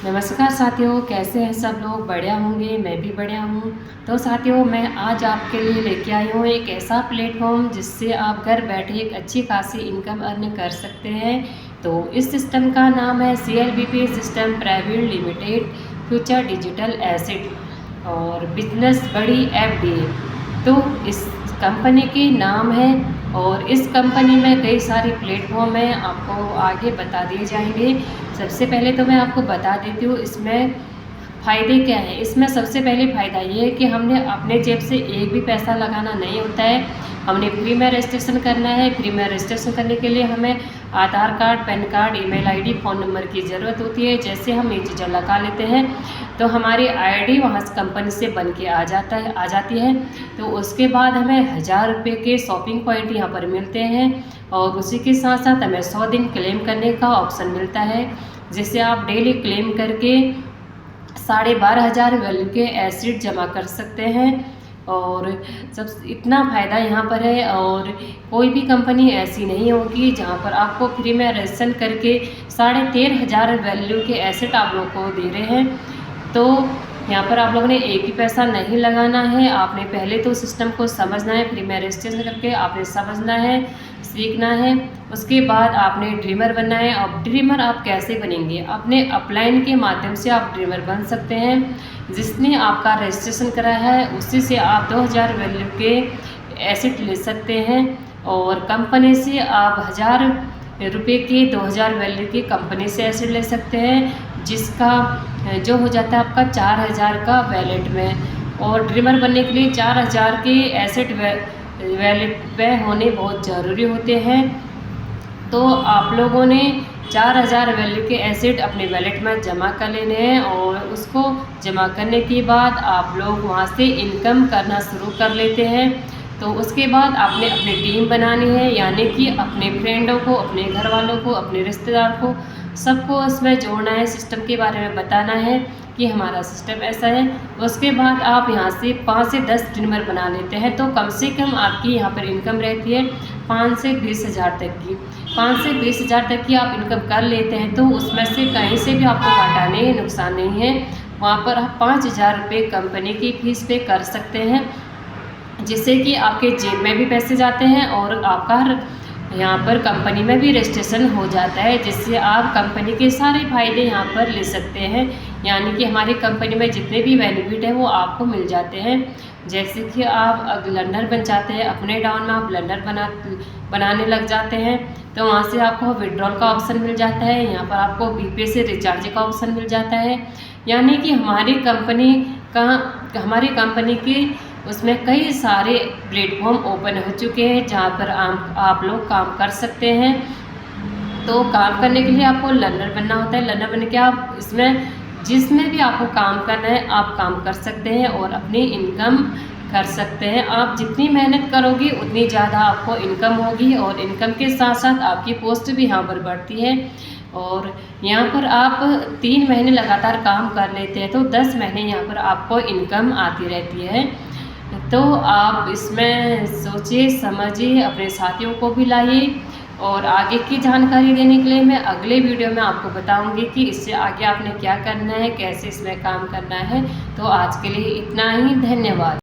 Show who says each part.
Speaker 1: नमस्कार साथियों, कैसे हैं सब लोग। बढ़िया होंगे, मैं भी बढ़िया हूँ। तो साथियों, मैं आज आपके लिए लेके आई हूँ एक ऐसा प्लेटफॉर्म जिससे आप घर बैठे एक अच्छी खासी इनकम अर्न कर सकते हैं। तो इस सिस्टम का नाम है CLBP system private limited future digital asset और बिजनेस बड़ी FDA। तो इस कंपनी की नाम है और इस कंपनी में कई सारे प्लेटफॉर्म हैं, आपको आगे बता दिए जाएंगे। सबसे पहले तो मैं आपको बता देती हूँ इसमें फ़ायदे क्या हैं। इसमें सबसे पहले फ़ायदा ये है कि हमने अपने जेब से एक भी पैसा लगाना नहीं होता है। हमने फ्री में रजिस्ट्रेशन करना है। फ्री में रजिस्ट्रेशन करने के लिए हमें Aadhaar card, PAN card, email ID, phone number की ज़रूरत होती है। जैसे हम ये चीज़ें लगा लेते हैं तो हमारी आईडी वहाँ से कंपनी से बन के आ जाती है। तो उसके बाद हमें 1000 रुपये के शॉपिंग पॉइंट यहाँ पर मिलते हैं और उसी के साथ साथ हमें 100 दिन क्लेम करने का ऑप्शन मिलता है, जिससे आप डेली क्लेम करके 12,500 वैल्यू के एसिड जमा कर सकते हैं। और सब इतना फ़ायदा यहाँ पर है और कोई भी कंपनी ऐसी नहीं होगी जहाँ पर आपको फ्री में रजिस्ट्रेशन करके 13,500 वैल्यू के एसेट आप लोग को दे रहे हैं। तो यहाँ पर आप लोगों ने एक भी पैसा नहीं लगाना है। आपने पहले तो सिस्टम को समझना है, फ्री में रजिस्ट्रेशन करके आपने समझना है, सीखना है। उसके बाद आपने ड्रीमर बनना है। अब ड्रीमर आप कैसे बनेंगे? अपने अपलाइन के माध्यम से आप ड्रीमर बन सकते हैं। जिसने आपका रजिस्ट्रेशन करा है उसी से आप 2000 वैल्यू के एसेट ले सकते हैं और कंपनी से आप 1000 रुपये के 2000 वैल्यू की कंपनी से एसेट ले सकते हैं, जिसका जो हो जाता है आपका 4000 का वैलेट में। और ड्रीमर बनने के लिए 4000 के एसेट वैलेट पे होने बहुत ज़रूरी होते हैं। तो आप लोगों ने 4000 वैल्यू के एसेट अपने वैलेट में जमा कर लेने हैं और उसको जमा करने के बाद आप लोग वहाँ से इनकम करना शुरू कर लेते हैं। तो उसके बाद आपने अपनी टीम बनानी है, यानी कि अपने फ्रेंडों को, अपने घर वालों को, अपने रिश्तेदार को, सबको इसमें जोड़ना है। सिस्टम के बारे में बताना है कि हमारा सिस्टम ऐसा है। उसके बाद आप यहाँ से 5 से 10 ड्रीमर बना लेते हैं तो कम से कम आपकी यहाँ पर इनकम रहती है 5 से 20 हज़ार तक की। 5 से 20 हज़ार तक की आप इनकम कर लेते हैं तो उसमें से कहीं से भी आपको घाटा नहीं है, नुकसान नहीं है। वहाँ पर आप 5000 रुपये कंपनी की फ़ीस पे कर सकते हैं, जिससे कि आपके जेब में भी पैसे जाते हैं और आपका यहाँ पर कंपनी में भी रजिस्ट्रेशन हो जाता है, जिससे आप कंपनी के सारे फ़ायदे यहाँ पर ले सकते हैं। यानी कि हमारी कंपनी में जितने भी बेनिफिट हैं वो आपको मिल जाते हैं। जैसे कि आप लर्नर बन जाते हैं, अपने डाउन में आप लर्नर बनाने लग जाते हैं तो वहाँ से आपको विड्रॉल का ऑप्शन मिल जाता है। यहाँ पर आपको BPay से रिचार्ज का ऑप्शन मिल जाता है। यानी कि हमारी कंपनी की उसमें कई सारे प्लेटफॉर्म ओपन हो चुके हैं जहाँ पर आप लोग काम कर सकते हैं। तो काम करने के लिए आपको लर्नर बनना होता है। लर्नर बनने के आप इसमें जिसमें भी आपको काम करना है आप काम कर सकते हैं और अपनी इनकम कर सकते हैं। आप जितनी मेहनत करोगे उतनी ज़्यादा आपको इनकम होगी और इनकम के साथ साथ आपकी पोस्ट भी यहाँ पर बढ़ती है। और यहाँ पर आप 3 महीने लगातार काम कर लेते हैं तो 10 महीने यहाँ पर आपको इनकम आती रहती है। तो आप इसमें सोचिए, समझिए, अपने साथियों को भी लाइए। और आगे की जानकारी देने के लिए मैं अगले वीडियो में आपको बताऊंगी कि इससे आगे आपने क्या करना है, कैसे इसमें काम करना है। तो आज के लिए इतना ही, धन्यवाद।